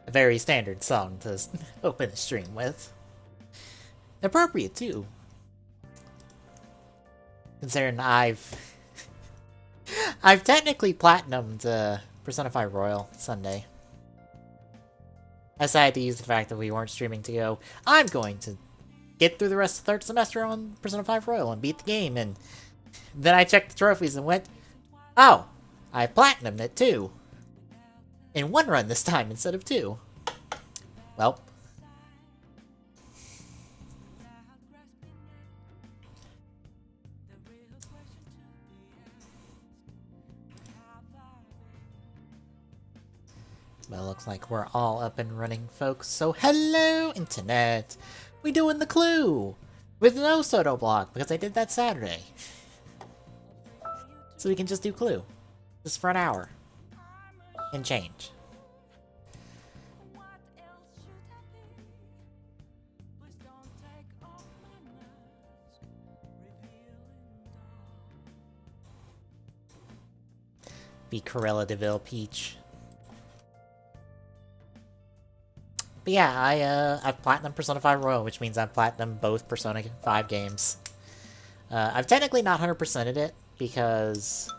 A very standard song to open a stream with. Appropriate, too. Considering I've technically platinumed Persona 5 Royal Sunday. I decided to use the fact that we weren't streaming to go, I'm going to get through the rest of the third semester on Persona 5 Royal and beat the game, and then I checked the trophies and went, oh, I platinumed it too. In one run this time instead of two. Well. Well, looks like we're all up and running, folks. So hello, internet! We doing the clue! With no Soto block, because I did that Saturday. So we can just do clue. Just for an hour. And change. Be Corella DeVille Peach. But yeah, I've platinumed Persona 5 Royal, which means I've platinumed both Persona 5 games. I've technically not 100%ed it, because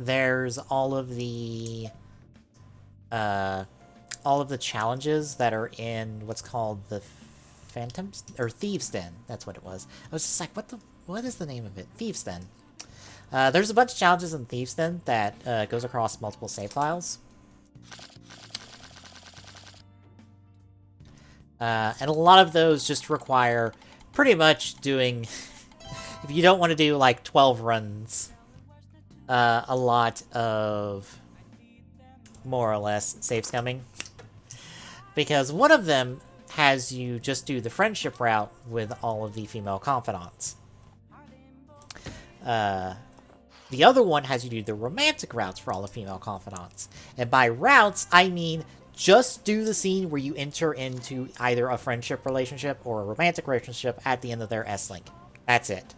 there's all of the challenges that are in what's called the Phantoms or Thieves' Den. That's what it was. I was just like, what is the name of it? Thieves' Den. There's a bunch of challenges in Thieves' Den that goes across multiple save files. And a lot of those just require pretty much doing, if you don't want to do like 12 runs, a lot of more or less save scumming. Because one of them has you just do the friendship route with all of the female confidants. The other one has you do the romantic routes for all the female confidants. And by routes, I mean just do the scene where you enter into either a friendship relationship or a romantic relationship at the end of their S-Link. That's it.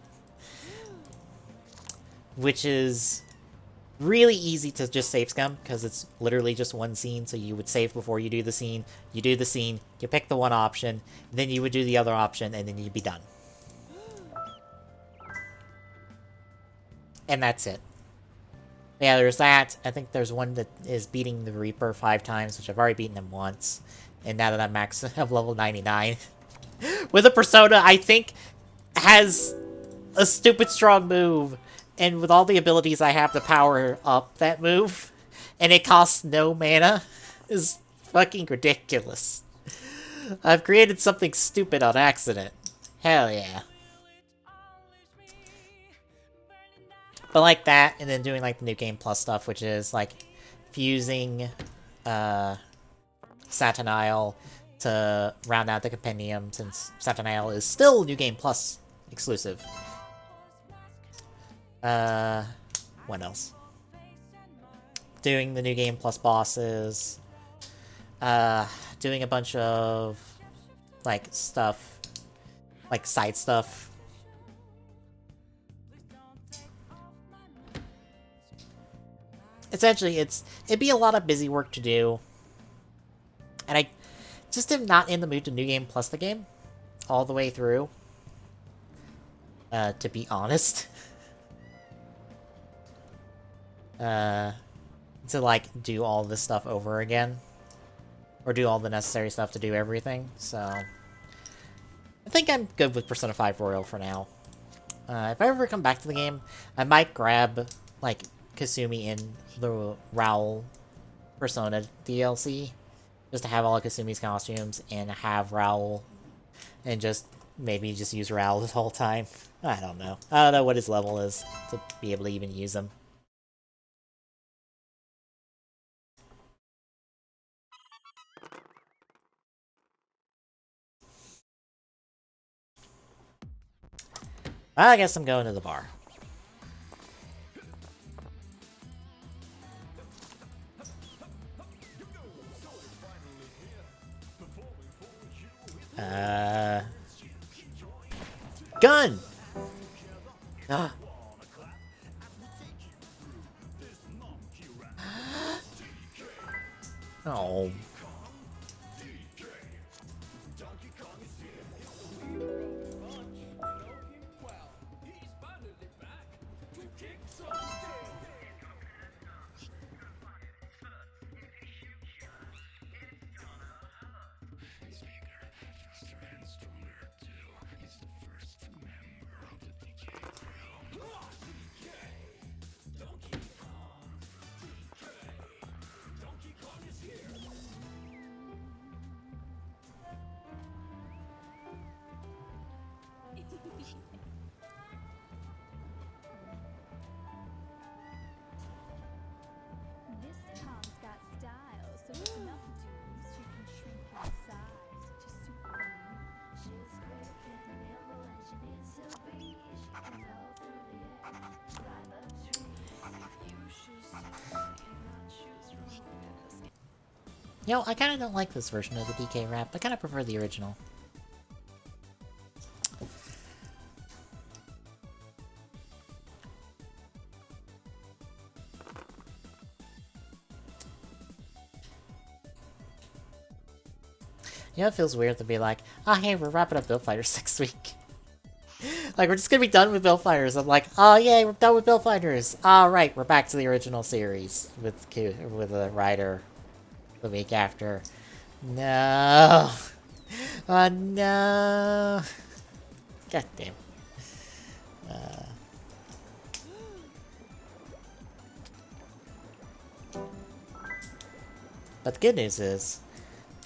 Which is really easy to just save scum, because it's literally just one scene, so you would save before you do the scene, you pick the one option, then you would do the other option, and then you'd be done. And that's it. Yeah, there's that. I think there's one that is beating the Reaper 5 times, which I've already beaten him once. And now that I'm max of level 99. With a Persona, I think, has a stupid strong move. And with all the abilities I have to power up that move, and it costs no mana, is fucking ridiculous. I've created something stupid on accident. Hell yeah. But like that, and then doing like the New Game Plus stuff, which is like fusing Satanile to round out the compendium, since Satanile is still New Game Plus exclusive. What else? Doing the New Game Plus bosses. Doing a bunch of like stuff, like side stuff. Essentially, it'd be a lot of busy work to do. And I just am not in the mood to New Game Plus the game all the way through. To be honest. To like do all this stuff over again. Or do all the necessary stuff to do everything, so I think I'm good with Persona 5 Royal for now. If I ever come back to the game, I might grab, like, Kasumi in the Raoul Persona DLC, just to have all of Kasumi's costumes, and have Raoul, and just, maybe just use Raoul this whole time. I don't know. I don't know what his level is, to be able to even use him. I guess I'm going to the bar. Gun! Ah. Oh. You know, I kind of don't like this version of the DK rap. I kind of prefer the original. You know, it feels weird to be like, oh, hey, we're wrapping up Build Fighters next week. Like, we're just gonna be done with Build Fighters. I'm like, oh, yay, we're done with Build Fighters. Alright, we're back to the original series with a writer the week after. No. Oh, no. God damn. But the good news is,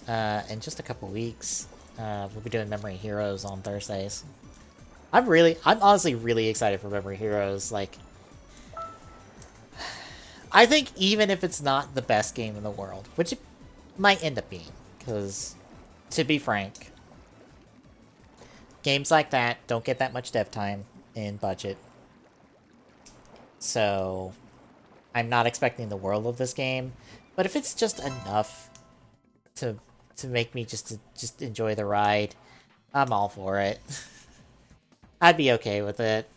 in just a couple weeks, we'll be doing Memory Heroes on Thursdays. I'm honestly really excited for Memory Heroes. Like, I think even if it's not the best game in the world, which it might end up being, because, to be frank, games like that don't get that much dev time in budget. So, I'm not expecting the world of this game, but if it's just enough to make me just enjoy the ride, I'm all for it. I'd be okay with it.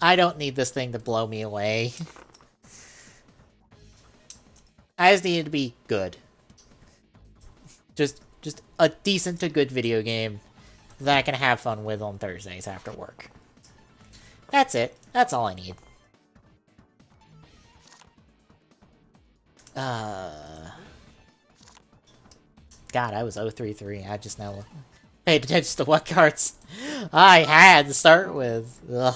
I don't need this thing to blow me away. I just need it to be good. Just a decent to good video game that I can have fun with on Thursdays after work. That's it. That's all I need. God, I was 033. I just now paid attention to what cards I had to start with. Ugh.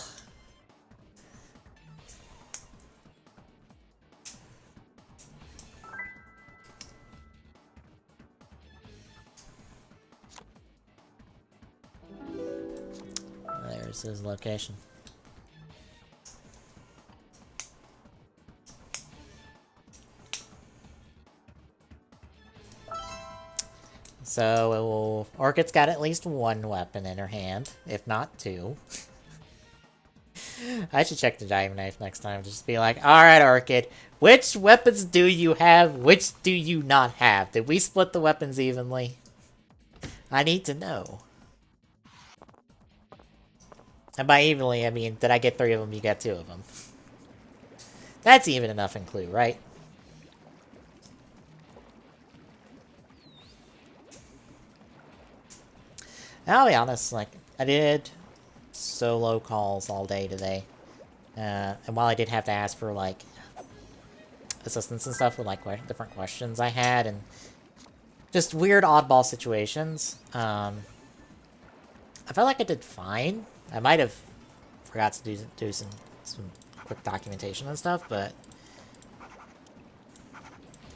There's his location. So, Orchid's got at least one weapon in her hand, if not two. I should check the diving knife next time. Just be like, alright, Orchid, which weapons do you have? Which do you not have? Did we split the weapons evenly? I need to know. And by evenly, I mean, did I get 3 of them, you get 2 of them. That's even enough in Clue, right? I'll be honest, like, I did solo calls all day today. And while I did have to ask for, like, assistance and stuff with, like, different questions I had, and just weird oddball situations, I felt like I did fine. I might have forgot to do some quick documentation and stuff, but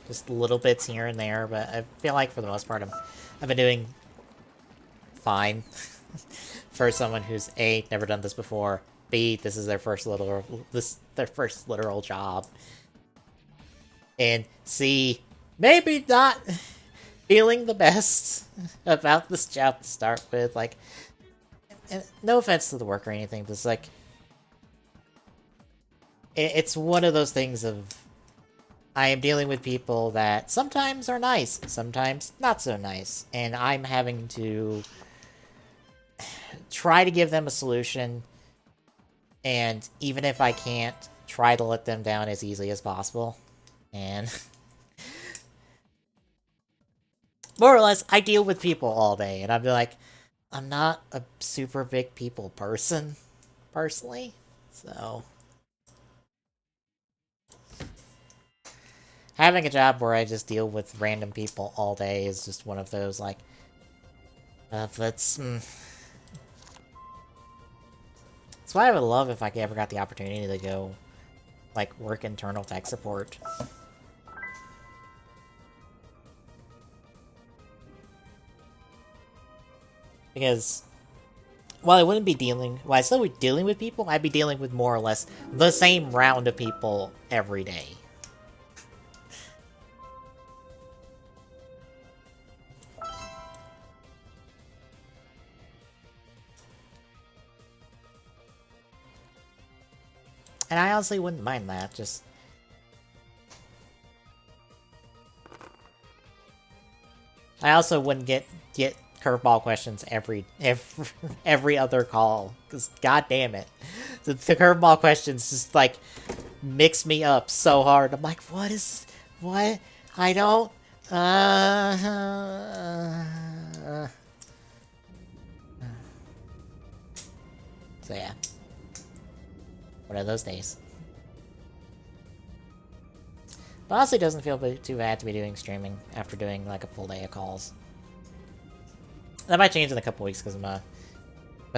just little bits here and there, but I feel like for the most part I've been doing fine for someone who's A, never done this before, B, this is their first literal job, and C, maybe not feeling the best about this job to start with. Like, and no offense to the work or anything, but it's like, it's one of those things of, I am dealing with people that sometimes are nice, sometimes not so nice, and I'm having to try to give them a solution, and even if I can't, try to let them down as easily as possible. And More or less, I deal with people all day, and I'd be like, I'm not a super big people person, personally, so... Having a job where I just deal with random people all day is just one of those, like... that's... That's why I would love if I ever got the opportunity to go, like, work internal tech support. Because, while I wouldn't be dealing... While I still be dealing with people, I'd be dealing with more or less the same round of people every day. And I honestly wouldn't mind that, just... I also wouldn't get curveball questions every other call, because god damn it. The curveball questions just, like, mix me up so hard. I'm like, what? I don't... So yeah. One of those days. But honestly, it doesn't feel too bad to be doing streaming after doing like a full day of calls. That might change in a couple weeks because my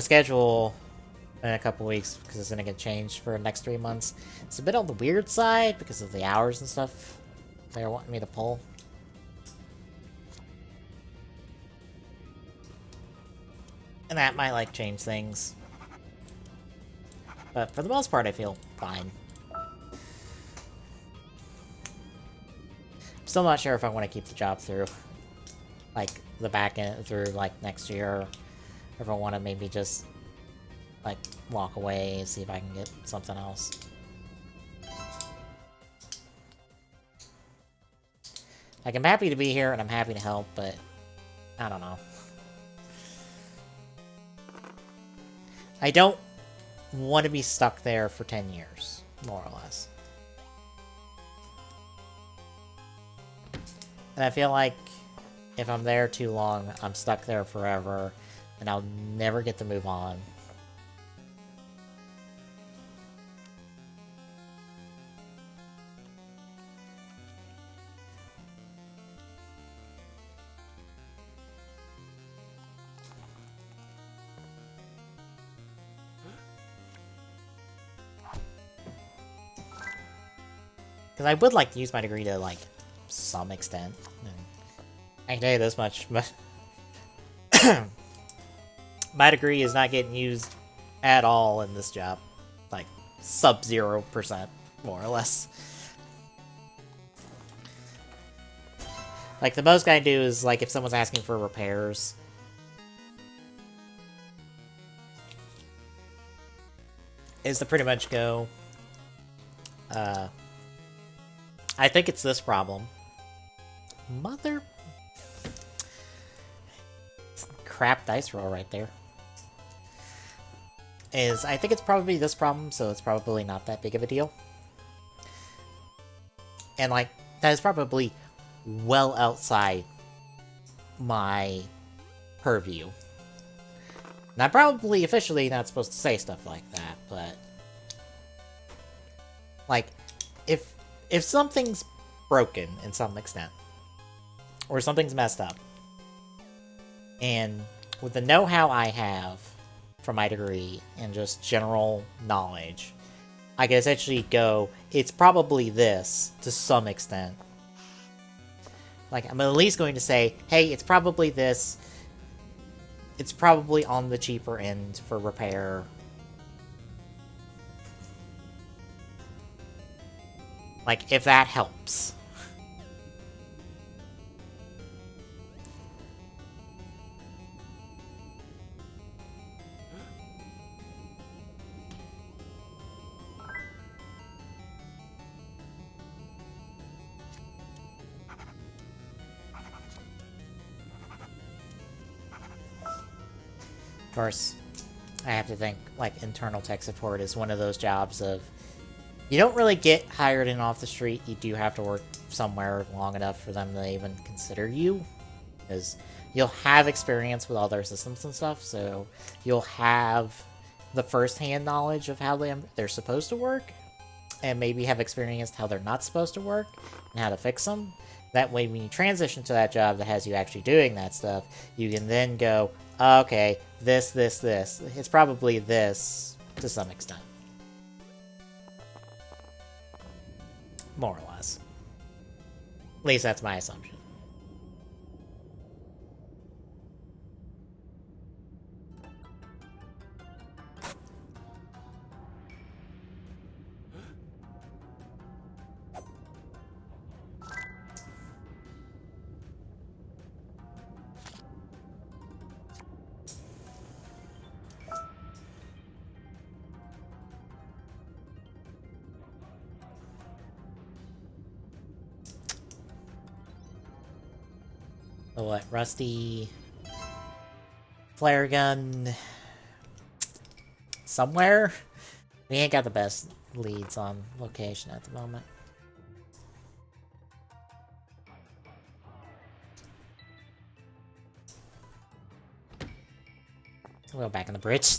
schedule in a couple weeks, because it's gonna get changed for the next 3 months. It's a bit on the weird side because of the hours and stuff they're wanting me to pull. And that might like change things. But for the most part, I feel fine. I'm still not sure if I want to keep the job through, like, the back end through, like, next year. Or if I want to maybe just, like, walk away and see if I can get something else. Like, I'm happy to be here and I'm happy to help, but I don't know. I don't want to be stuck there for 10 years, more or less. And I feel like if I'm there too long, I'm stuck there forever, and I'll never get to move on. Because I would like to use my degree to, like, some extent. I can tell you this much, but my degree is not getting used at all in this job. Like, sub-0%, more or less. Like, the most I do is, like, if someone's asking for repairs. Is to pretty much go, I think it's this problem. Mother... crap dice roll right there. I think it's probably this problem, so it's probably not that big of a deal. And, like, that is probably well outside my purview. And I'm probably officially not supposed to say stuff like that, but... Like, if something's broken in some extent, or something's messed up, and with the know-how I have from my degree and just general knowledge, I can essentially go, it's probably this to some extent. Like, I'm at least going to say, hey, it's probably this. It's probably on the cheaper end for repair. Like, if that helps. Of course, I have to think, like, internal tech support is one of those jobs of, you don't really get hired in off the street, you do have to work somewhere long enough for them to even consider you. Because you'll have experience with all their systems and stuff, so you'll have the first-hand knowledge of how they're supposed to work, and maybe have experienced how they're not supposed to work, and how to fix them. That way, when you transition to that job that has you actually doing that stuff, you can then go, okay, this. It's probably this, to some extent. More or less. At least that's my assumption. What, rusty flare gun somewhere? We ain't got the best leads on location at the moment. I'll go back on the bridge.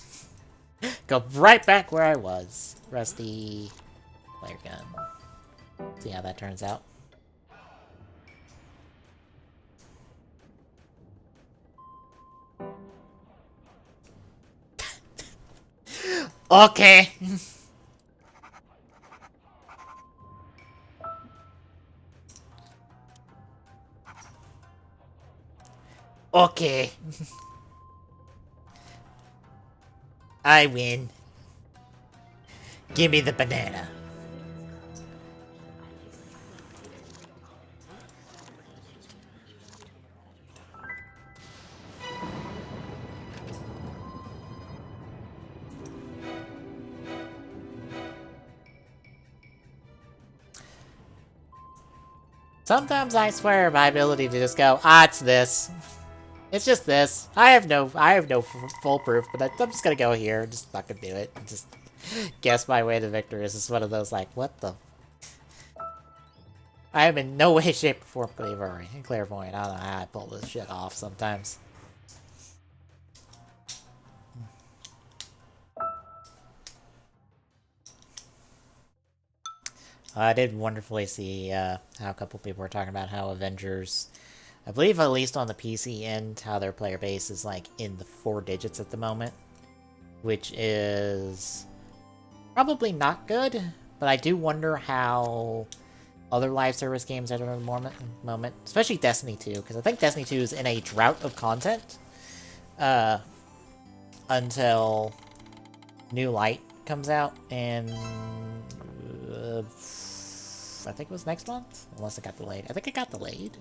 Go right back where I was. Rusty flare gun. See how that turns out. Okay. Okay. I win. Give me the banana. Sometimes I swear my ability to just go, it's this. It's just this. I have no full proof, but I'm just gonna go here and just fucking do it. And just guess my way to victory. This is one of those, like, what the? I am in no way, shape, or form clairvoyant. I don't know how I pull this shit off sometimes. I did wonderfully see how a couple people were talking about how Avengers, I believe at least on the PC end, how their player base is like in the 4 digits at the moment, which is probably not good, but I do wonder how other live service games are at the moment, especially Destiny 2, because I think Destiny 2 is in a drought of content until New Light comes out, and I think it was next month, unless it got delayed. I think it got delayed.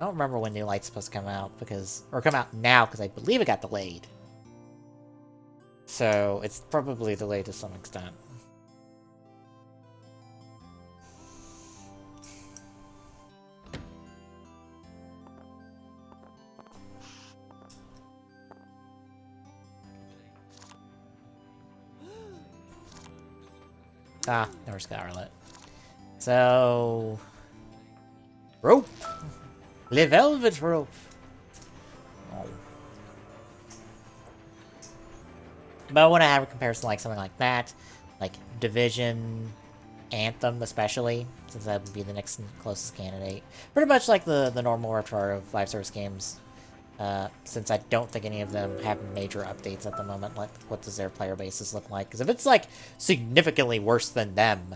I don't remember when New Light's supposed to come out, or come out now, because I believe it got delayed. So, it's probably delayed to some extent. Ah, there's Scarlet. So... rope! Le Velvet Rope! Oh. But I want to have a comparison like something like that, like Division, Anthem especially, since that would be the next closest candidate. Pretty much like the normal repertoire of live service games, since I don't think any of them have major updates at the moment. Like, what does their player bases look like? Because if it's like significantly worse than them,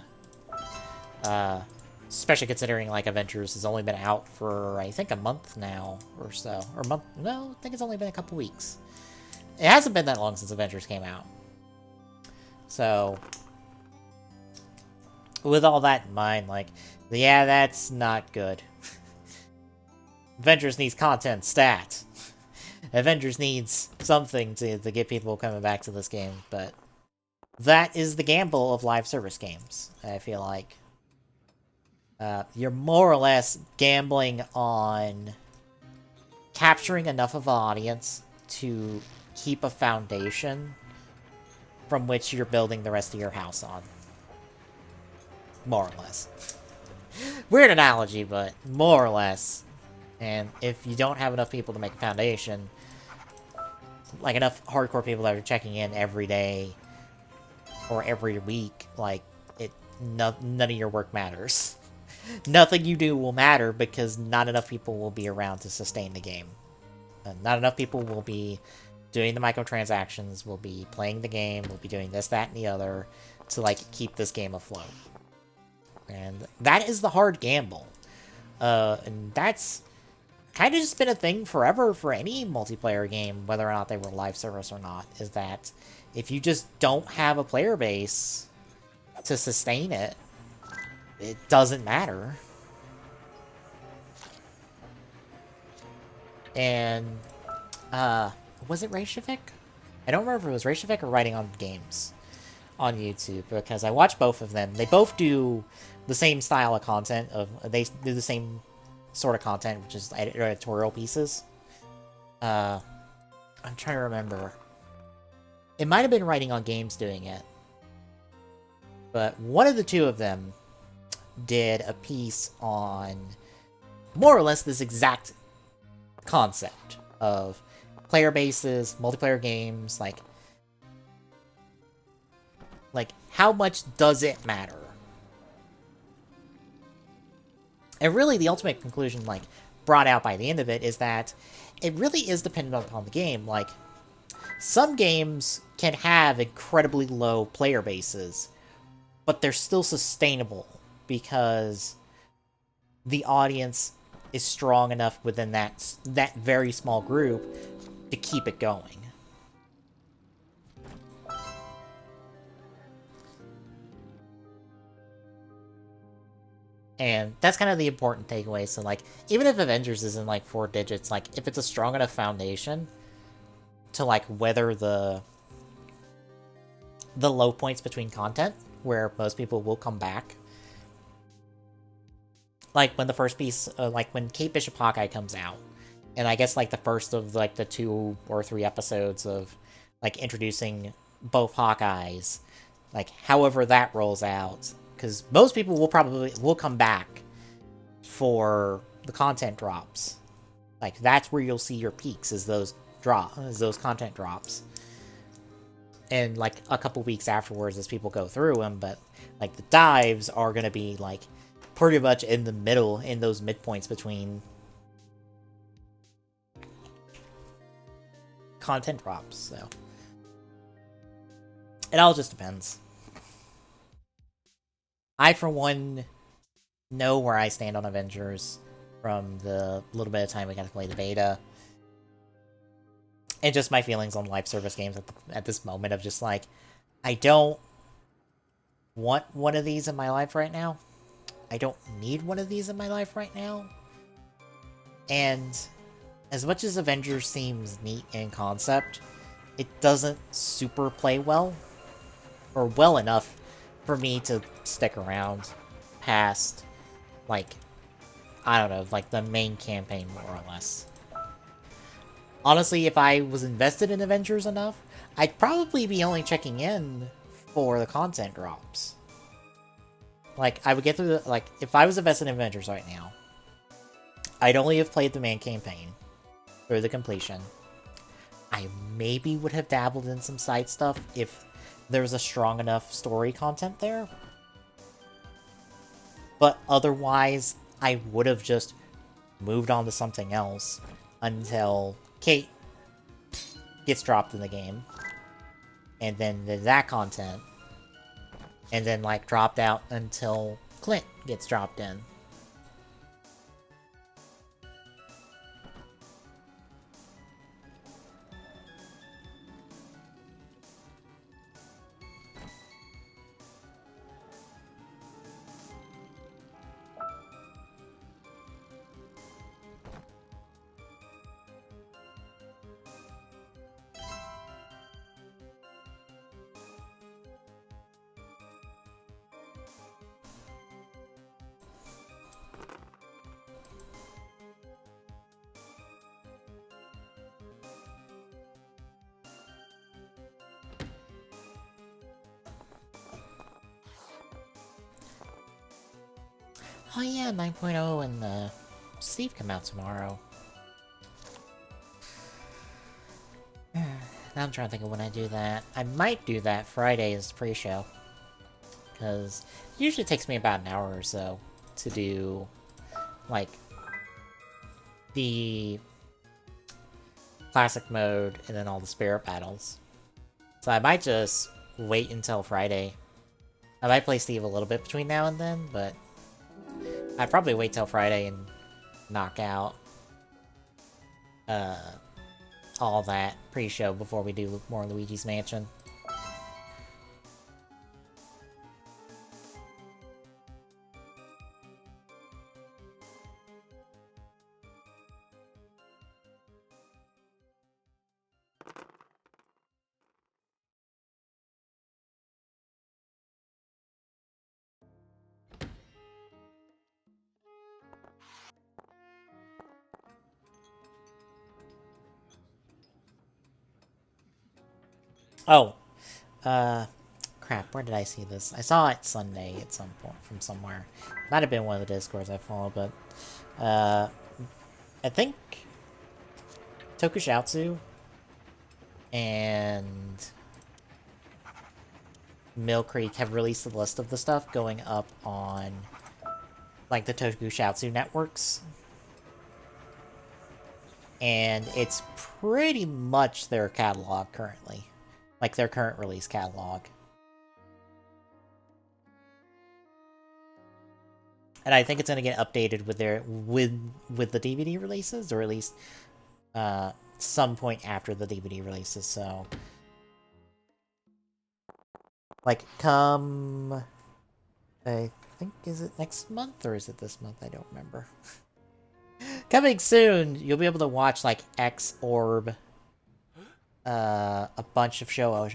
especially considering like Avengers has only been out for I think a month now or so, or month. No, I think it's only been a couple weeks. It hasn't been that long since Avengers came out. So, with all that in mind, like, yeah, that's not good. Avengers needs content stat. Avengers needs something to get people coming back to this game, but that is the gamble of live service games, I feel like. You're more or less gambling on capturing enough of an audience to keep a foundation from which you're building the rest of your house on. More or less. Weird analogy, but more or less. And if you don't have enough people to make a foundation, like enough hardcore people that are checking in every day or every week, like, none of your work matters. Nothing you do will matter because not enough people will be around to sustain the game. Not enough people will be doing the microtransactions, will be playing the game, will be doing this, that, and the other to, like, keep this game afloat. And that is the hard gamble. And that's kind of just been a thing forever for any multiplayer game, whether or not they were live service or not, is that if you just don't have a player base to sustain it, it doesn't matter. And, was it Reykjavik? I don't remember if it was Reykjavik or Writing on Games on YouTube, because I watch both of them. They both do the same style of content, they do the same sort of content, which is editorial pieces. I'm trying to remember. It might have been Writing on Games doing it. But one of the two of them did a piece on more or less this exact concept of player bases, multiplayer games, like how much does it matter? And really the ultimate conclusion, like, brought out by the end of it is that it really is dependent upon the game. Like, some games can have incredibly low player bases, but they're still sustainable because the audience is strong enough within that very small group to keep it going. And that's kind of the important takeaway. So, like, even if Avengers isn't, like, 4 digits, like, if it's a strong enough foundation to, like, weather the low points between content, where most people will come back. Like, when the first piece, like, when Kate Bishop Hawkeye comes out, and I guess, like, the first of, like, the 2 or 3 episodes of, like, introducing both Hawkeyes, like, however that rolls out, because most people will come back for the content drops. Like, that's where you'll see your peaks, is those content drops. And, like, a couple weeks afterwards as people go through them, but, like, the dives are gonna be, like, pretty much in the middle, in those midpoints between content drops, so. It all just depends. I, for one, know where I stand on Avengers from the little bit of time we got to play the beta. And just my feelings on live service games at this moment of just like, I don't want one of these in my life right now. I don't need one of these in my life right now. And as much as Avengers seems neat in concept, it doesn't super play well. Or well enough for me to stick around past, like, I don't know, like the main campaign more or less. Honestly, if I was invested in Avengers enough, I'd probably be only checking in for the content drops. Like, I would get through the, like, if I was invested in Avengers right now, I'd only have played the main campaign through the completion. I maybe would have dabbled in some side stuff if there was a strong enough story content there. But otherwise, I would have just moved on to something else until Kate gets dropped in the game. And then did that content. And then, like, dropped out until Clint gets dropped in. Oh yeah, 9.0 and the Steve come out tomorrow? Now I'm trying to think of when I do that. I might do that Friday as pre-show. Because it usually takes me about an hour or so to do, like, the classic mode and then all the spirit battles. So I might just wait until Friday. I might play Steve a little bit between now and then, but I'd probably wait till Friday and knock out all that pre-show before we do more Luigi's Mansion. Oh, crap, where did I see this? I saw it Sunday at some point from somewhere. Might have been one of the Discords I follow, but, I think Tokushatsu and Mill Creek have released a list of the stuff going up on, like, the Tokushatsu networks. And it's pretty much their catalog currently. Like, their current release catalog. And I think it's gonna get updated with their with the DVD releases, or at least some point after the DVD releases, so like come I think, is it next month or is it this month? I don't remember. Coming soon, you'll be able to watch like X Orb, a bunch of Show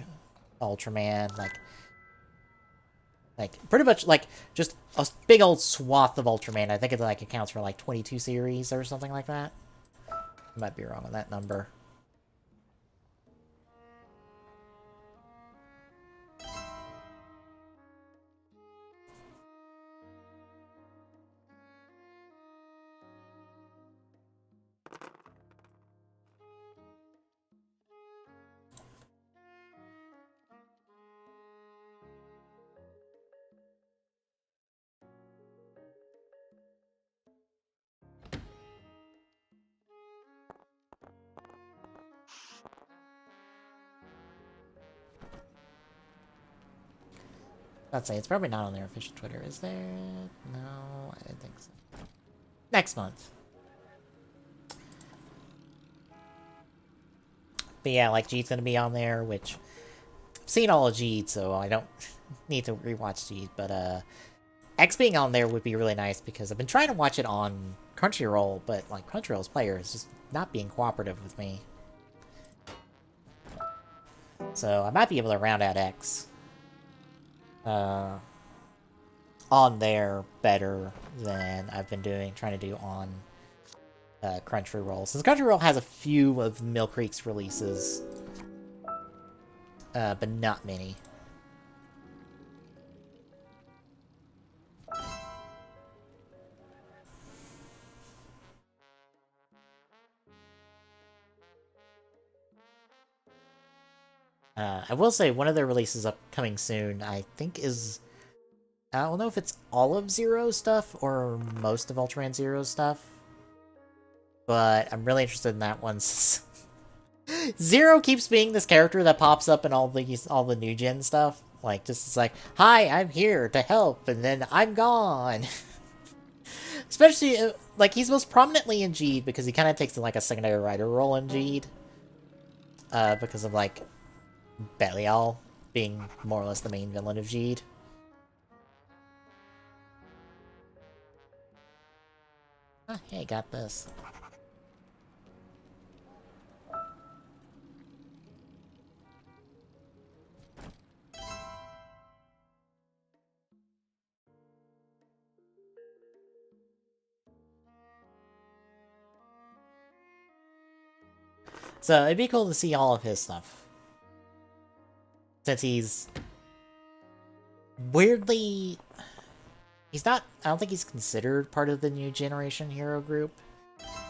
Ultraman, like pretty much like just a big old swath of Ultraman. I think it like accounts for like 22 series or something like that. I might be wrong on that number. I'd say it's probably not on their official Twitter, is there? No, I don't think so. Next month. But yeah, like G's gonna be on there, which I've seen all of G, so I don't need to rewatch G, but X being on there would be really nice because I've been trying to watch it on Crunchyroll, but like Crunchyroll's player is just not being cooperative with me. So I might be able to round out X on there better than I've been trying to do on Crunchyroll. Since Crunchyroll has a few of Mill Creek's releases, but not many. I will say one of their releases upcoming soon, I think is... I don't know if it's all of Zero stuff or most of Ultraman Zero stuff, but I'm really interested in that one. Zero keeps being this character that pops up in all the new gen stuff. Like, just it's like, hi, I'm here to help, and then I'm gone. Especially, like, he's most prominently in Geed because he kind of takes like a secondary writer role in Geed. Because of like Belial being more or less the main villain of Geed. Ah, hey, got this. So it'd be cool to see all of his stuff. Since he's weirdly... He's not... I don't think he's considered part of the new generation hero group.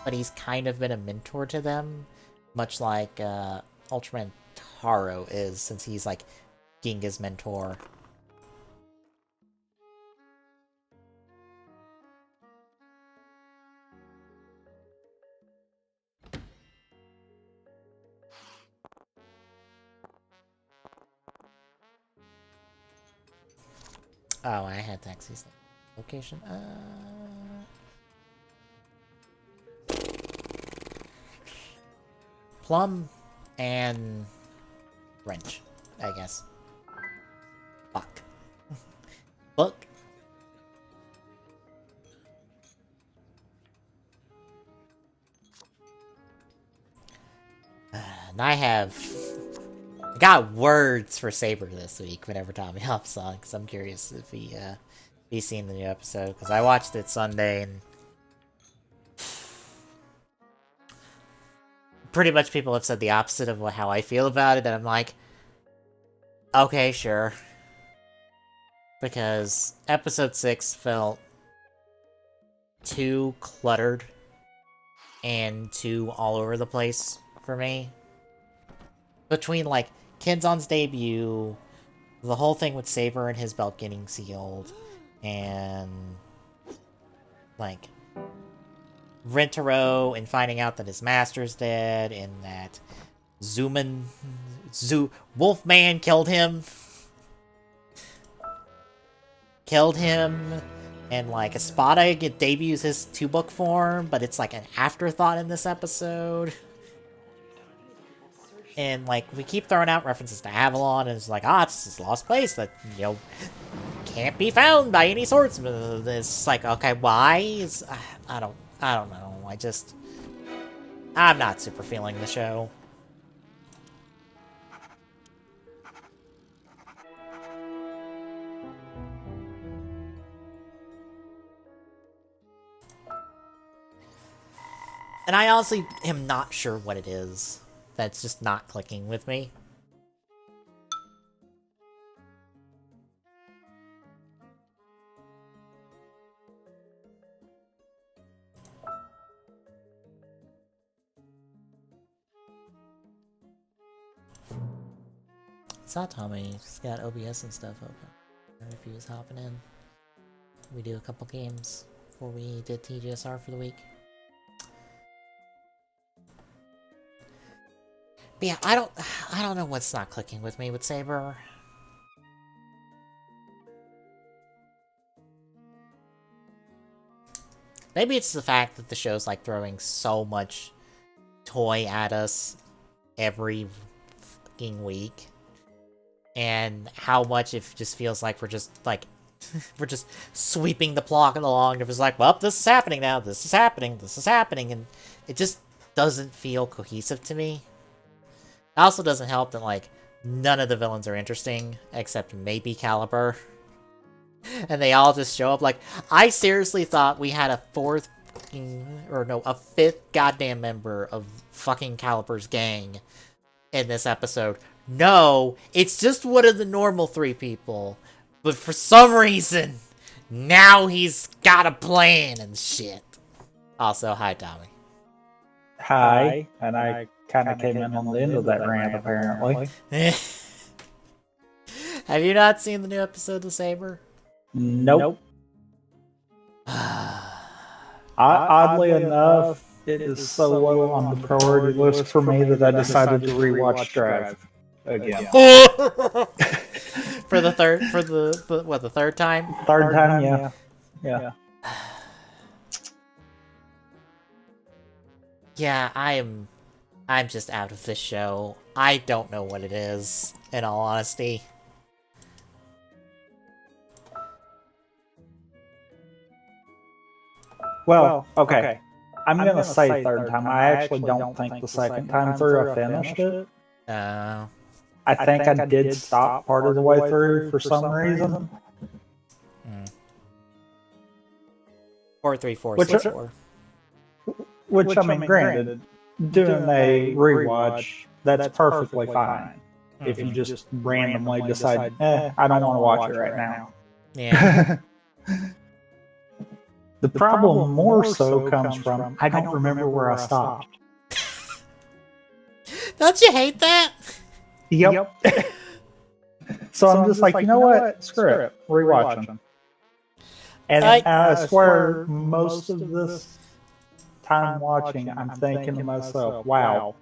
but he's kind of been a mentor to them, much like Ultraman Taro is, since he's like Ginga's mentor. Oh, I had taxis. Location. Plum and wrench, I guess. Fuck. Book. And I got words for Saber this week whenever Tommy hops on, because I'm curious if he's seen the new episode, because I watched it Sunday, and pretty much people have said the opposite of how I feel about it, and I'm like, okay, sure. Because episode 6 felt too cluttered and too all over the place for me. Between, like, Kenzon's debut, the whole thing with Saber and his belt getting sealed, and, like, Rentaro and finding out that his master's dead, and that Wolfman killed him, and, like, Espada debuts his 2-book form, but it's, like, an afterthought in this episode. And, like, we keep throwing out references to Avalon, and it's like, it's this lost place that, you know, can't be found by any swordsman. It's like, okay, why? I don't know. I'm not super feeling the show. And I honestly am not sure what it is that's just not clicking with me. Saw Tommy. He's got OBS and stuff open. I don't know if he was hopping in. We do a couple games before we did TGSR for the week. But yeah, I don't know what's not clicking with me with Saber. Maybe it's the fact that the show's like throwing so much toy at us every fucking week, and how much it just feels like we're just like we're just sweeping the plot along. It was like, well, this is happening now, this is happening, and it just doesn't feel cohesive to me. It also doesn't help that, like, none of the villains are interesting, except maybe Caliber. And they all just show up. Like, I seriously thought we had a fifth goddamn member of fucking Caliber's gang in this episode. No, it's just one of the normal 3 people. But for some reason, now he's got a plan and shit. Also, hi, Tommy. Hi, and I kind of came in on the end of that rant, apparently. Have you not seen the new episode of Saber? Nope. Oddly enough, it is so low on the priority list for me that I decided to rewatch Drive again. For the third time? Third time, yeah. Yeah, I'm just out of this show. I don't know what it is, in all honesty. Well, okay. I'm gonna say third time. I actually don't think the second time through I finished it. I think I did stop part of the way through for some reason. 43464. Which, I mean, granted, doing a rewatch, that's perfectly fine. If you just randomly decide, I don't want to watch it right now. Yeah. The problem more so comes from I don't remember where I stopped. Don't you hate that? Yep. So I'm just like, you know what? Screw it. Rewatch them. And I swear, most of this time watching, I'm thinking to myself, wow.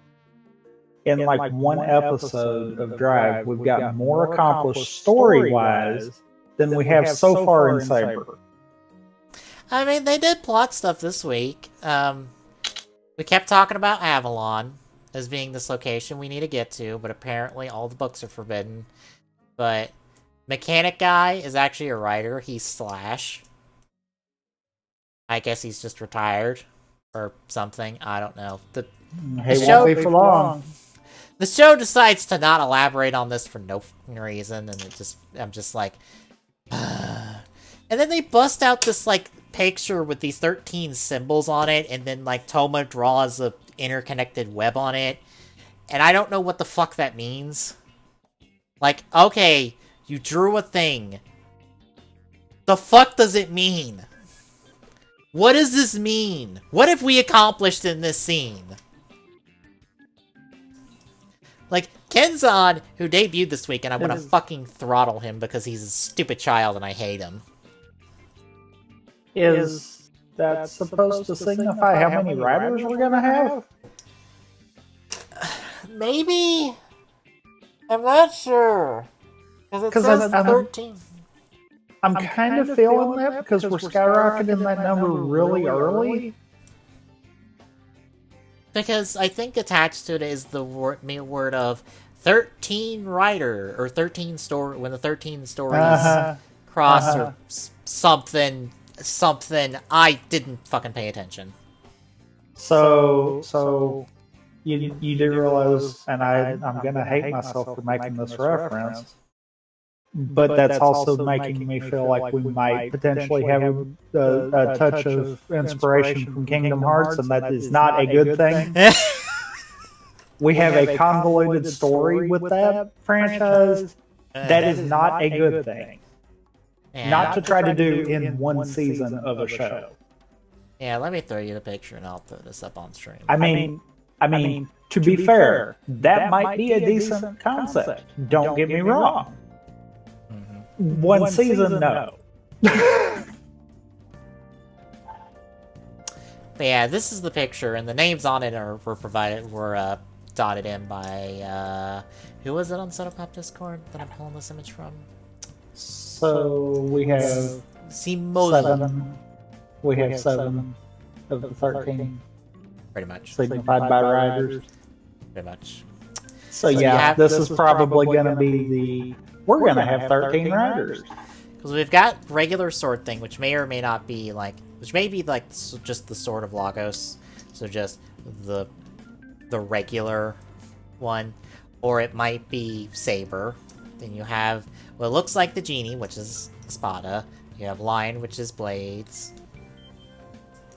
In like one episode of Drive, we've got more accomplished story-wise than we have so far in Saber. I mean, they did plot stuff this week. We kept talking about Avalon as being this location we need to get to, but apparently all the books are forbidden. But Mechanic Guy is actually a writer. He's Slash. I guess he's just retired or something. I don't know. The show won't be for long. The show decides to not elaborate on this for no reason, and I'm just like, and then they bust out this like picture with these 13 symbols on it, and then like Toma draws a interconnected web on it, and I don't know what the fuck that means. Like, okay, you drew a thing. The fuck does it mean? What does this mean? What have we accomplished in this scene? Like, Kenzan, who debuted this week, and I want to fucking throttle him because he's a stupid child and I hate him. Is that supposed to signify how many riders we're gonna have? Maybe? I'm not sure. Because it says 13. I'm kind of feeling that because we're skyrocketing that number really early. Because I think attached to it is the word of 13 rider, or 13 story, when the 13 stories cross, or something, I didn't fucking pay attention. So you do realize, and I'm gonna hate myself for making this reference, but that's also making me feel like we might potentially have a touch of inspiration from Kingdom Hearts, and that is not a good thing. We have a convoluted story with that franchise. That is not a good thing. Yeah. Not to try to do in one season of a show. Yeah, let me throw you the picture and I'll put this up on stream. I mean, to be fair, that might be a decent concept. Don't get me wrong. One season, no. But yeah, this is the picture, and the names on it were dotted in by who was it on Sotopop Discord that I'm pulling this image from? So we have seven. We have 7 of the 13. Pretty much. Signified by riders. Pretty much. So yeah, this is probably going to be we're going to have 13 riders. Because we've got regular sword thing, which may or may not be like, which may be like just the Sword of Lagos, so just the regular one, or it might be Saber. Then you have what looks like the Genie, which is Espada. You have Lion, which is Blades.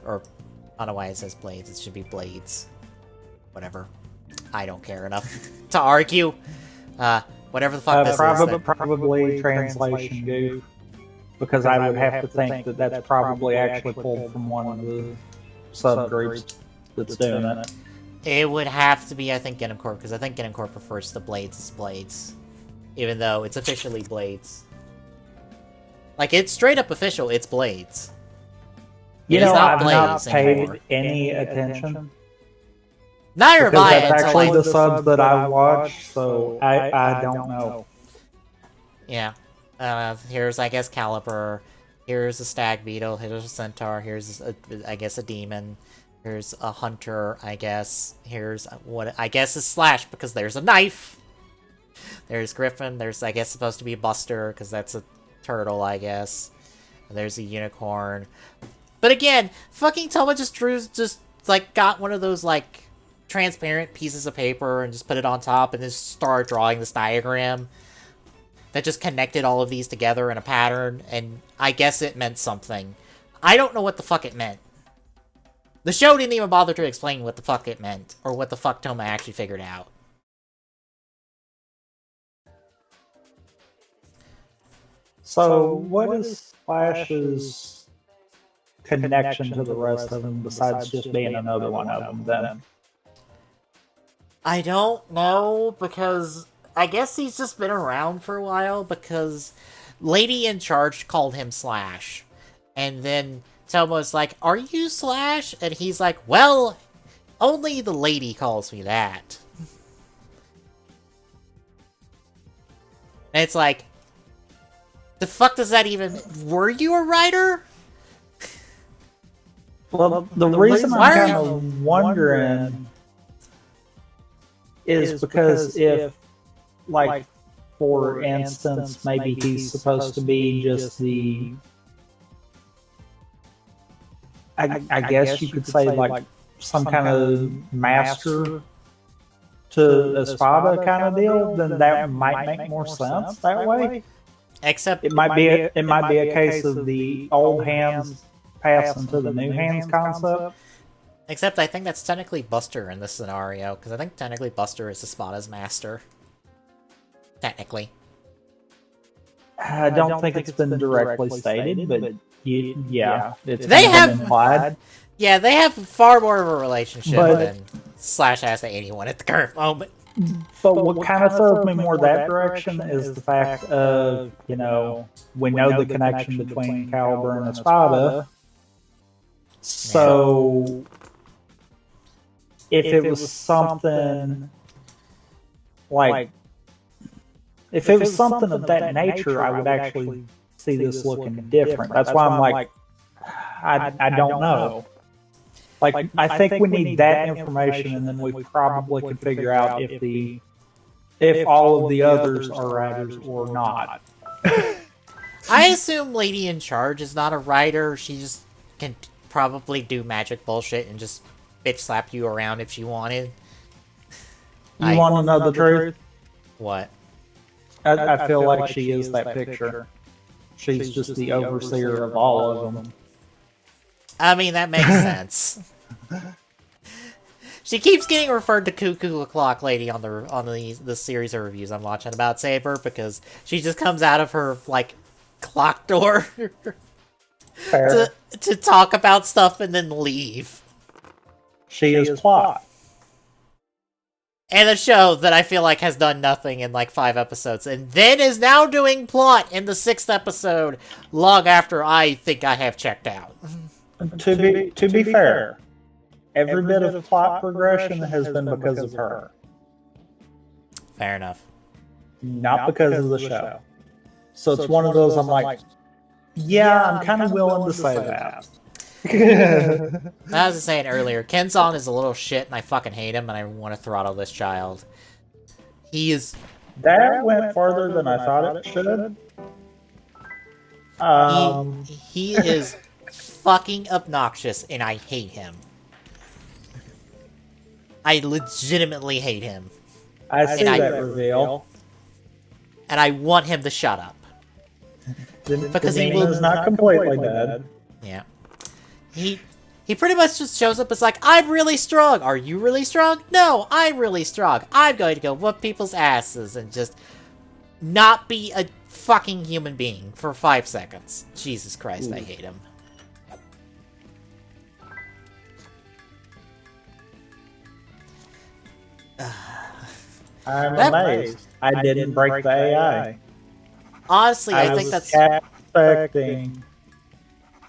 Or, I don't know why it says Blades, it should be Blades. Whatever. I don't care enough to argue. Whatever the fuck this is. Probably translation goof. Because I would have to think that that's probably actually pulled from one of the subgroups that's doing it. It would have to be, I think, Gundam Corp, because I think Gundam Corp refers to Blades as Blades. Even though it's officially Blades. Like, it's straight up official, it's Blades. You know, I've not paid any attention. Neither have I. That's actually the subs that I watch, so I don't know. Yeah. Here's, I guess, Caliber. Here's a Stag Beetle. Here's a Centaur. Here's, I guess, a Demon. Here's a Hunter, I guess. Here's what I guess is Slash, because there's a knife. There's Griffin. There's, I guess, supposed to be Buster, because that's a turtle, I guess. There's a unicorn. But again, fucking Toma just like, got one of those, like, transparent pieces of paper and just put it on top and just started drawing this diagram that just connected all of these together in a pattern, and I guess it meant something. I don't know what the fuck it meant. The show didn't even bother to explain what the fuck it meant, or what the fuck Toma actually figured out. So, what is Flash's connection to the rest of them besides just being another one of them then? I don't know, because I guess he's just been around for a while, because Lady in Charge called him Slash. And then Tomo's like, "Are you Slash?" And he's like, "Well, only the lady calls me that." And it's like, the fuck does that even... Were you a writer? Well, the reason I'm kind of wondering is because if, like, for instance, maybe he's supposed to be just the... I guess you could say, like, some kind of master to Espada kind of deal, then that might make more sense that way. Except it might be a case of the old hands passing to the new hands concept. Except I think that's technically Buster in this scenario, because I think technically Buster is Espada's master. Technically. I don't think it's been directly stated, but yeah, it's implied. Yeah, they have far more of a relationship than Slash has to anyone at the current moment. But what kind of throws me more that direction is the fact of, we know the connection between Caliber and Espada. So, if it was something like, if it was something of that nature, I would actually see this looking different. That's why I'm like, I don't know. Like, I think we need that information, and then we probably could figure out if all of the others are writers or not. I assume Lady in Charge is not a writer. She just can probably do magic bullshit and just bitch slap you around if she wanted. You want to know the truth? What? I feel like she is that picture. She's just the overseer of all of them. I mean, that makes sense. She keeps getting referred to Cuckoo Clock Lady on the series of reviews I'm watching about Saber, because she just comes out of her, like, clock door to talk about stuff and then leave. She is plot. And a show that I feel like has done nothing in like 5 episodes, and then is now doing plot in the 6th episode, long after I think I have checked out. To be fair, every bit of plot progression has been because of her. Fair enough. Not because of the show. So it's one of those I'm like, yeah, I'm kind of willing to say that. I was saying earlier, Kenzan is a little shit and I fucking hate him and I want to throttle this child. He is... That went farther than I thought it should. He is fucking obnoxious and I hate him. I legitimately hate him. I see that reveal. And I want him to shut up. Because he is not completely dead. Yeah. He pretty much just shows up as like, I'm really strong. Are you really strong? No, I'm really strong. I'm going to go whoop people's asses and just not be a fucking human being for 5 seconds. Jesus Christ, I hate him. I'm amazed. I didn't break the AI. Honestly, I think that's... expecting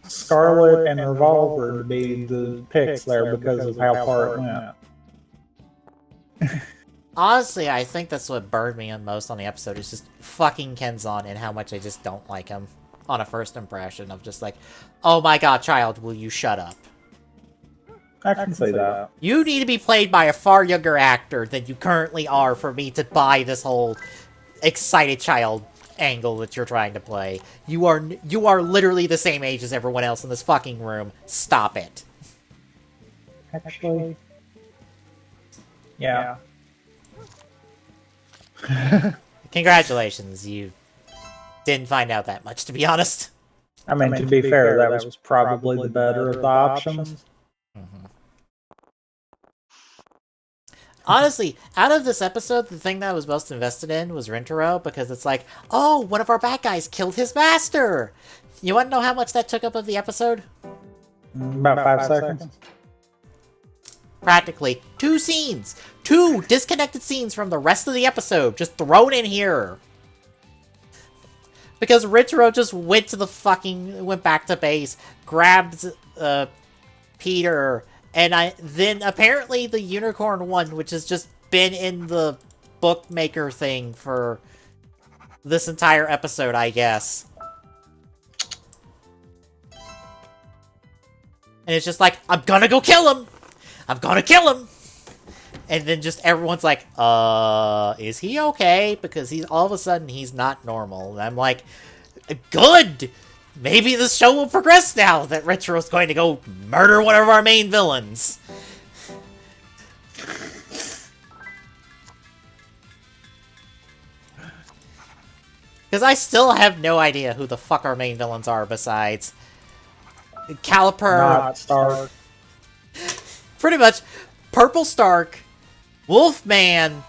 Scarlet and Revolver to be the picks there because of how far it went. Honestly, I think that's what burned me on most on the episode, is just fucking Kenzan and how much I just don't like him on a first impression of just like, oh my god, child, will you shut up? I can see that. You need to be played by a far younger actor than you currently are for me to buy this whole excited child angle that you're trying to play. You are literally the same age as everyone else in this fucking room. Stop it. Actually, yeah. Congratulations, you didn't find out that much, to be honest. I mean, to be fair, that was probably the better of the options. Mm-hmm. Honestly, out of this episode, the thing that I was most invested in was Rintaro, because it's like, oh, one of our bad guys killed his master! You want to know how much that took up of the episode? About 5 seconds. Practically 2 scenes. 2 disconnected scenes from the rest of the episode just thrown in here. Because Ritro just went back to base, grabbed Peter, and then apparently the Unicorn one, which has just been in the bookmaker thing for this entire episode, I guess. And it's just like, I'm gonna go kill him! I'm gonna kill him! And then just everyone's like, is he okay? Because all of a sudden he's not normal. And I'm like, good! Maybe this show will progress now that Retro's going to go murder one of our main villains. Because I still have no idea who the fuck our main villains are besides Caliper. Not Stark. Pretty much, Purple Stark, Wolfman,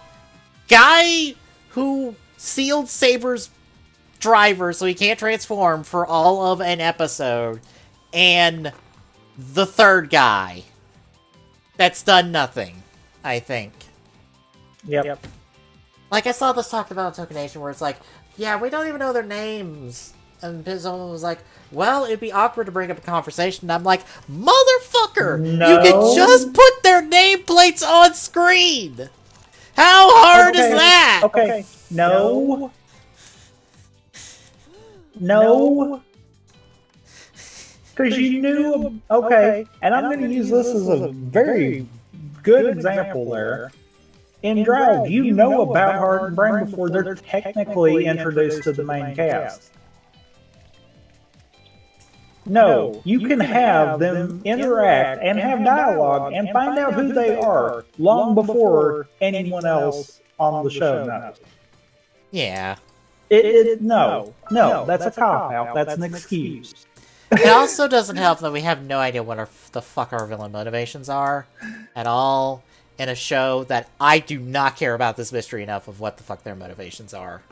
guy who sealed Saber's driver so he can't transform for all of an episode, and the third guy that's done nothing, I think. Yep. Like, I saw this talked about in Token Nation where it's like, yeah, we don't even know their names. And someone was like, well, it'd be awkward to bring up a conversation. And I'm like, motherfucker! No. You can just put their nameplates on screen! How hard is that? Okay. No. Because you knew... Okay. And I'm going to use this as a very good example there. In Drive, you know about Heart and Brain before they're technically introduced to the main cast. No, you can have them interact and have dialogue and find out who they are long before anyone else on the show knows. Yeah. No, that's a cop-out. That's an excuse. It also doesn't help that we have no idea what the fuck our villain motivations are at all in a show that I do not care about this mystery enough of what the fuck their motivations are.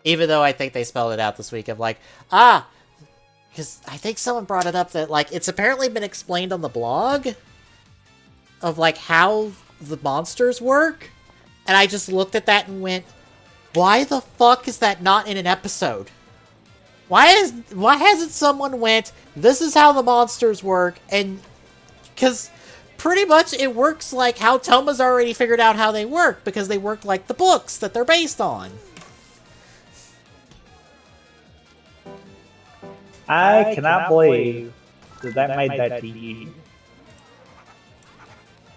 Even though I think they spelled it out this week of like, because I think someone brought it up that, like, it's apparently been explained on the blog of, like, how the monsters work. And I just looked at that and went, why the fuck is that not in an episode? Why hasn't someone went, this is how the monsters work, and... Because pretty much it works like how Toma's already figured out how they work, because they work like the books that they're based on. I cannot believe that made that to you.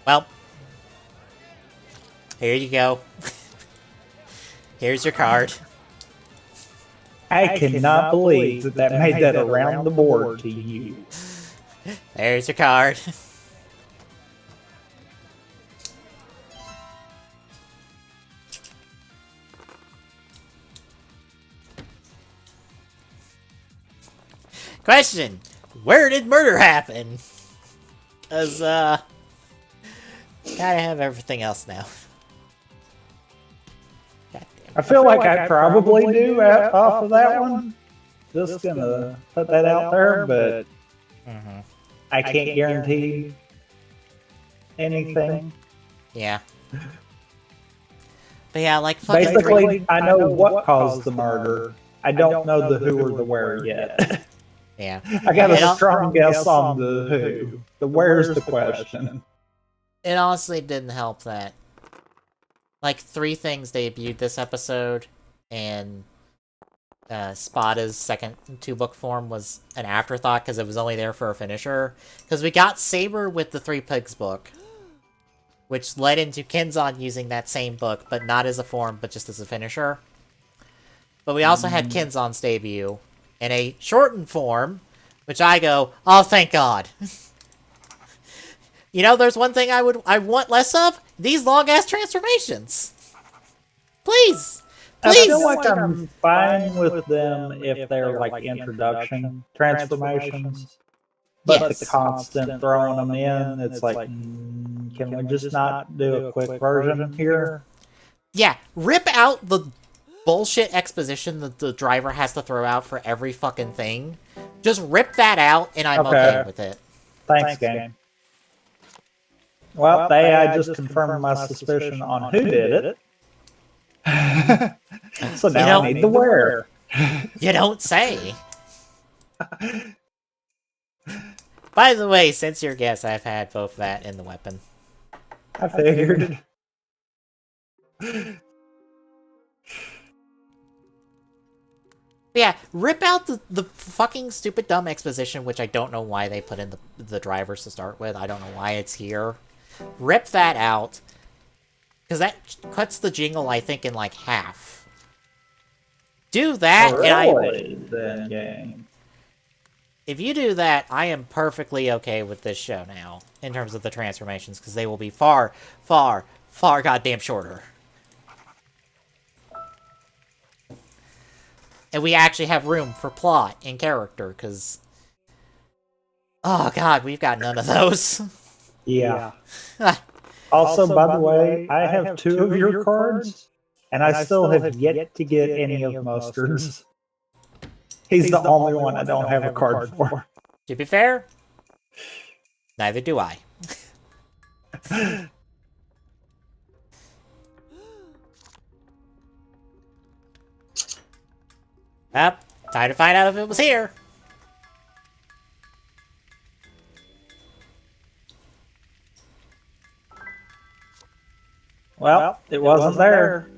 Well, here you go. Here's your card. I cannot believe that made that around the board to you. There's your card. Question: where did murder happen? Because, gotta have everything else now. I feel like I probably do off of that one. Just gonna put that out there, but I can't guarantee anything. Yeah. But yeah, like, basically, I know what caused the murder. I don't know the who or the where yet. Yeah. I got a strong guess on the who. The where's the question. It honestly didn't help that, like, 3 things debuted this episode, and Spada's second 2-book form was an afterthought because it was only there for a finisher. Because we got Saber with the 3 Pigs book, which led into Kenzan using that same book, but not as a form, but just as a finisher. But we also had Kenzan's debut in a shortened form, which I go, oh, thank God. You know, there's one thing I want less of? These long-ass transformations. Please! I feel like I'm fine with them if they're, like, introduction transformations. But the constant throwing them in, it's like, can we just not do a quick version here? Yeah, rip out the bullshit exposition that the driver has to throw out for every fucking thing. Just rip that out, and I'm okay with it. Thanks, game. Well, the AI just confirmed my suspicion on who did it. So now I need the where. You don't say. By the way, since your guess, I've had both that and the weapon. I figured. Yeah, rip out the fucking stupid dumb exposition, which I don't know why they put in the drivers to start with. I don't know why it's here. Rip that out. Because that cuts the jingle, I think, in like half. Do that, if you do that, I am perfectly okay with this show now, in terms of the transformations, because they will be far, far, far goddamn shorter. And we actually have room for plot and character, because... Oh god, we've got none of those. Yeah. Also, by the way, I have 2 of your cards, and I still have yet to get any of Mustard's. He's the only one I don't have a card for. To be fair, neither do I. Yep, time to find out if it was here. Well, it wasn't there.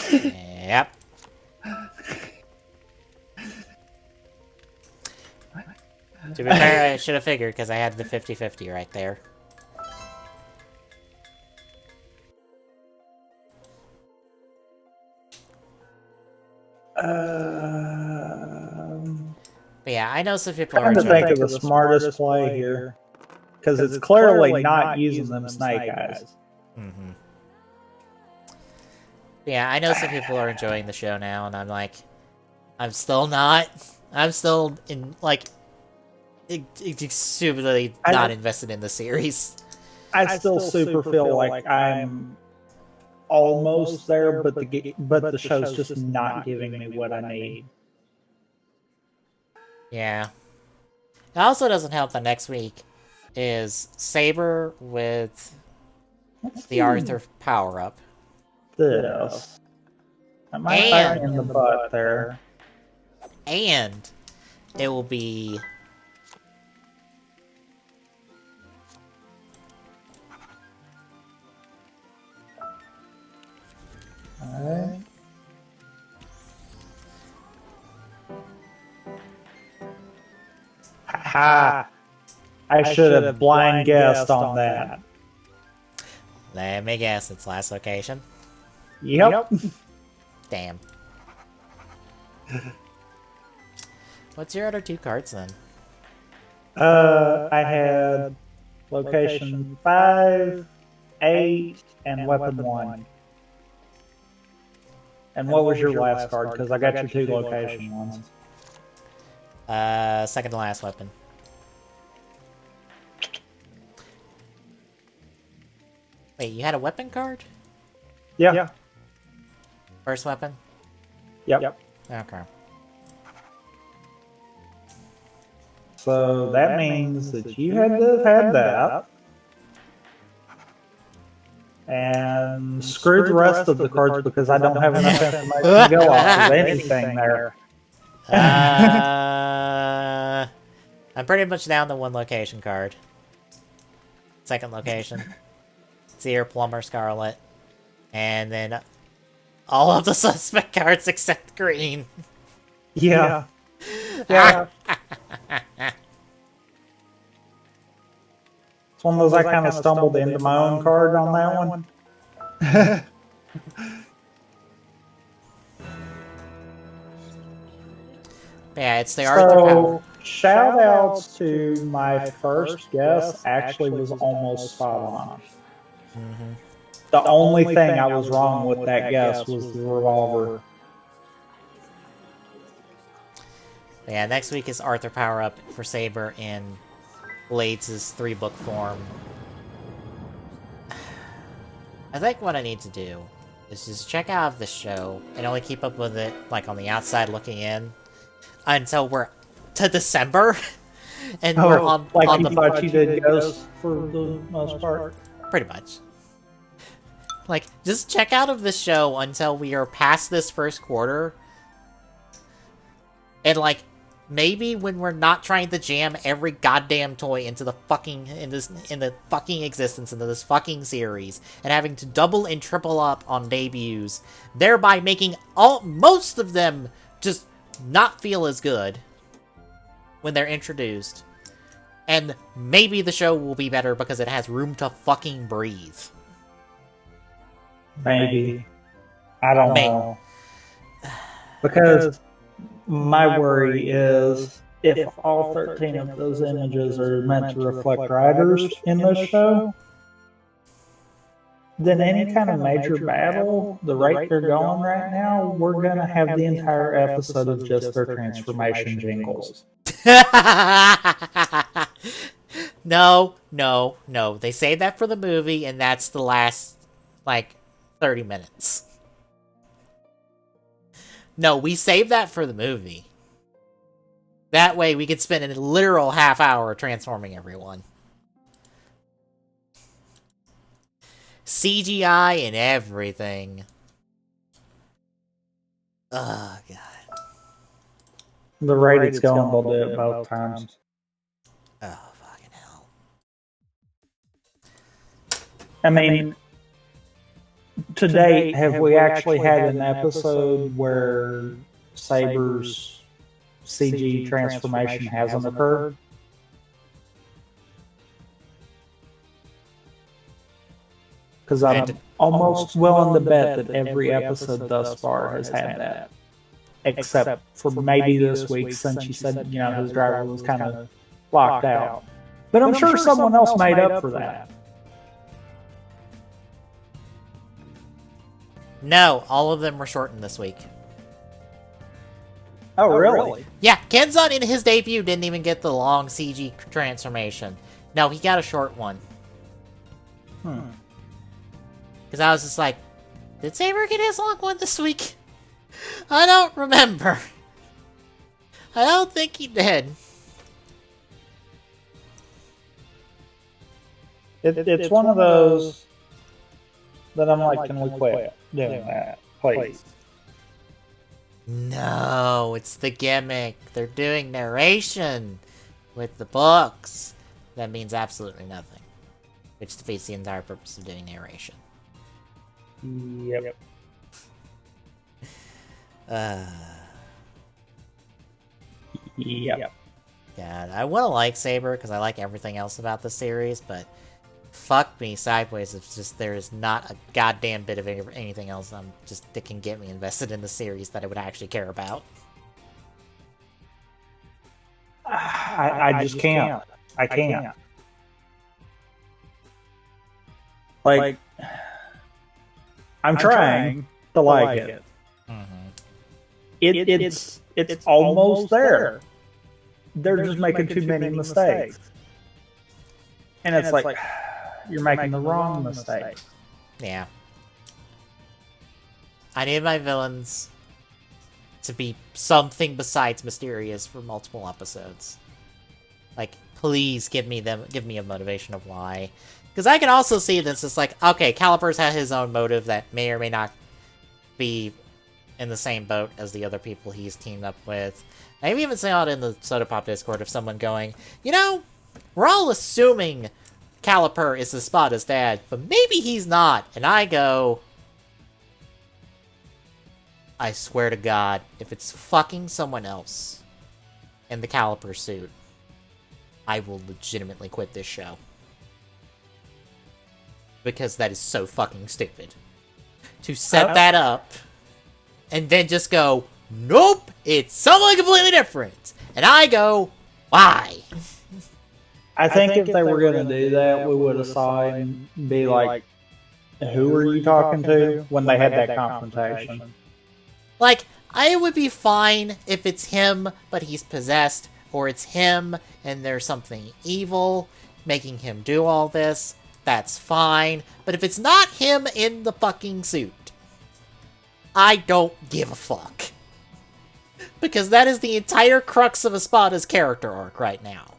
Yep. To be fair, I should have figured, because I had the 50-50 right there. But yeah, I know some people are trying to think of the smartest play here. Because it's clearly not using them snake eyes. Mm-hmm. Yeah, I know some people are enjoying the show now, and I'm like... I'm still not. I'm still, in like... Stupidly not invested in the series. I still super feel like I'm almost there, but the show's just not giving me what I need. Yeah. It also doesn't help that next week is Saber with the Arthur power-up. This. I might bite in the butt there. And it will be... Alright. Ha! I should have blind guessed on that. Let me guess, it's last location? Yep. Damn. What's your other 2 cards then? I had location 5, 8, and weapon 1. And what was your last card? Because I got your 2 location ones. Second to last weapon. Wait, you had a weapon card? Yeah. First weapon? Yep. Okay. So that means that you had to have had that. And screw the rest of the cards because I don't have enough information to go off of anything there. I'm pretty much down to 1 location card. Second location. Seer, Plumber, Scarlet. And then all of the suspect cards except green. Yeah. It's one of those I kind of stumbled into my own card on that one. Yeah, it's the Arthur power. Shout outs to my first guess actually was almost spot on. Mm-hmm. The only thing I was wrong with that guess was the revolver. Yeah, next week is Arthur power-up for Saber in Blades' 3-book form. I think what I need to do is just check out the show and only keep up with it, like, on the outside looking in, until we're to December. And we're on you thought you did Ghost for the most part? Pretty much. Like, just check out of this show until we are past this first quarter. And, like, maybe when we're not trying to jam every goddamn toy into the fucking, in the fucking existence, into this fucking series, and having to double and triple up on debuts, thereby making most of them just not feel as good when they're introduced. And maybe the show will be better because it has room to fucking breathe. Maybe. I don't know. Because my worry is if all 13 of those images are meant to reflect riders in this show, then any kind of major battle, the rate they're going right now, we're going to have the entire episode of just their transformation jingles. No. They saved that for the movie, and that's the last, 30 minutes. No, we saved that for the movie. That way we could spend a literal half hour transforming everyone. CGI and everything. Oh, God. The rate it's going, they'll do it both times. Oh, fucking hell. I mean, to date, have we actually had an episode where Saber's CG transformation hasn't occurred? Because I'm almost willing to bet that every episode thus far has had that. Except for maybe this week, since you said, his driver was kind of locked out. But I'm sure someone else made up for that. No, all of them were shortened this week. Oh, really? Yeah, Kenzan in his debut didn't even get the long CG transformation. No, he got a short one. Because I was just like, did Saber get his long one this week? I don't remember. I don't think he did. It's one of those that I'm like, can we quit doing that, please? No, it's the gimmick. They're doing narration with the books. That means absolutely nothing. Which defeats the entire purpose of doing narration. Yep. Yep. God, I want to like Saber because I like everything else about the series, but fuck me sideways if just there is not a goddamn bit of anything else that can get me invested in the series that I would actually care about. I just can't. I can't. Like, I'm trying to like it. It's almost there. They're just making too many mistakes. And it's like, you're making the wrong mistake. Yeah. I need my villains to be something besides mysterious for multiple episodes. Like, please give me a motivation of why. Because I can also see this as like, okay, Caliper's had his own motive that may or may not be in the same boat as the other people he's teamed up with. I've even seen out in the Soda Pop Discord of someone going, we're all assuming Caliper is the Spada's dad, but maybe he's not. And I go, I swear to God, if it's fucking someone else in the Caliper suit, I will legitimately quit this show. Because that is so fucking stupid. To set that up, and then just go, nope, it's someone completely different. And I go, why? I think if they were going to do that, we would have saw him be like, who are you talking to? When they had that confrontation. Like, I would be fine if it's him, but he's possessed, or it's him, and there's something evil making him do all this. That's fine. But if it's not him in the fucking suit, I don't give a fuck. Because that is the entire crux of Espada's character arc right now.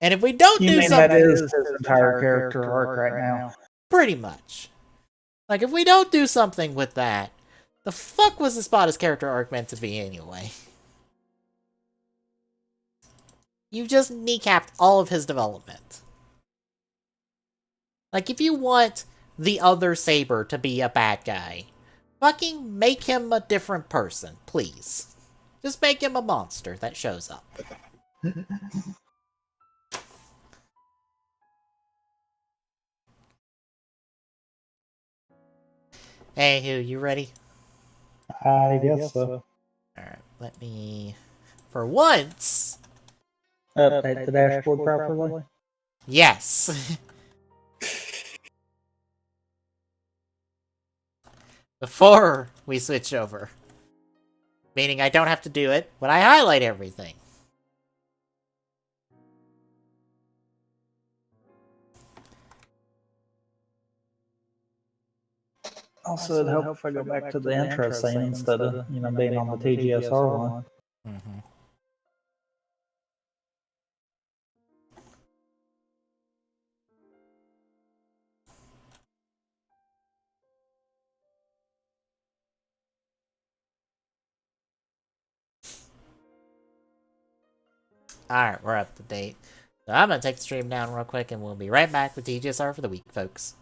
And if we don't do something... that is his entire character arc right now. Pretty much. Like, if we don't do something with that, the fuck was Espad's character arc meant to be anyway? You just kneecapped all of his development. Like, if you want the other Saber to be a bad guy, fucking make him a different person, please. Just make him a monster that shows up. Hey, Hugh, you ready? I guess so. Alright, let me... For once... Update the dashboard properly? Yes! Before we switch over. Meaning I don't have to do it when I highlight everything. Also, it'd help if I go back to the intro scene instead of, being on the TGSR one. Mm-hmm. Alright, we're up to date. So I'm going to take the stream down real quick, and we'll be right back with TGSR for the week, folks.